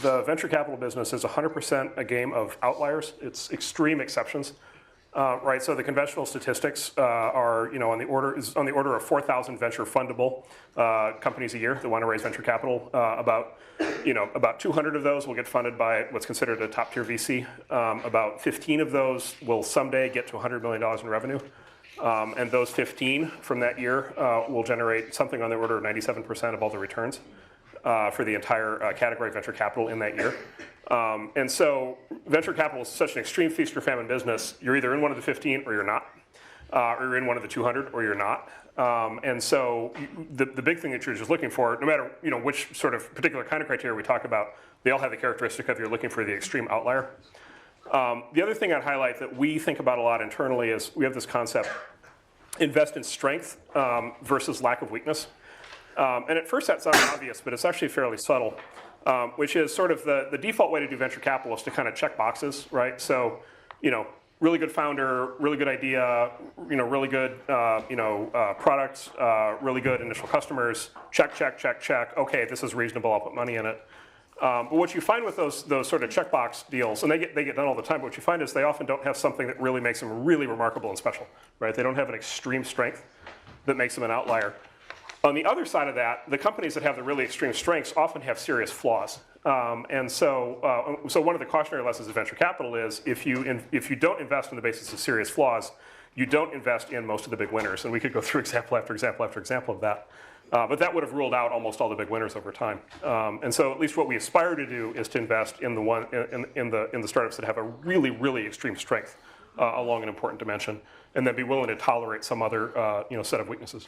The venture capital business is 100% a game of outliers. It's extreme exceptions, right? So the conventional statistics are, on the order of 4,000 venture fundable companies a year that want to raise venture capital. About 200 of those will get funded by what's considered a top tier VC. About 15 of those will someday get to $100 million in revenue. And those 15 from that year will generate something on the order of 97% of all the returns for the entire category of venture capital in that year. And so venture capital is such an extreme feast or famine business. You're either in one of the 15 or you're not, or you're in one of the 200 or you're not. And so the big thing that you're just looking for, no matter which sort of particular kind of criteria we talk about, they all have the characteristic of you're looking for the extreme outlier. The other thing I'd highlight that we think about a lot internally is we have this concept, invest in strength versus lack of weakness. And at first that sounds obvious, but it's actually fairly subtle, which is sort of the default way to do venture capital is to kind of check boxes, right? So, really good founder, really good idea, really good, products, really good initial customers, check, check, check, check. Okay, this is reasonable, I'll put money in it. But what you find with those sort of checkbox deals, and they get done all the time, but what you find is they often don't have something that really makes them really remarkable and special, right? They don't have an extreme strength that makes them an outlier. On the other side of that, the companies that have the really extreme strengths often have serious flaws. And so one of the cautionary lessons of venture capital is if you don't invest on the basis of serious flaws, you don't invest in most of the big winners. And we could go through example after example after example of that. But that would have ruled out almost all the big winners over time. And so at least what we aspire to do is to invest in the startups that have a really, really extreme strength along an important dimension, and then be willing to tolerate some other set of weaknesses.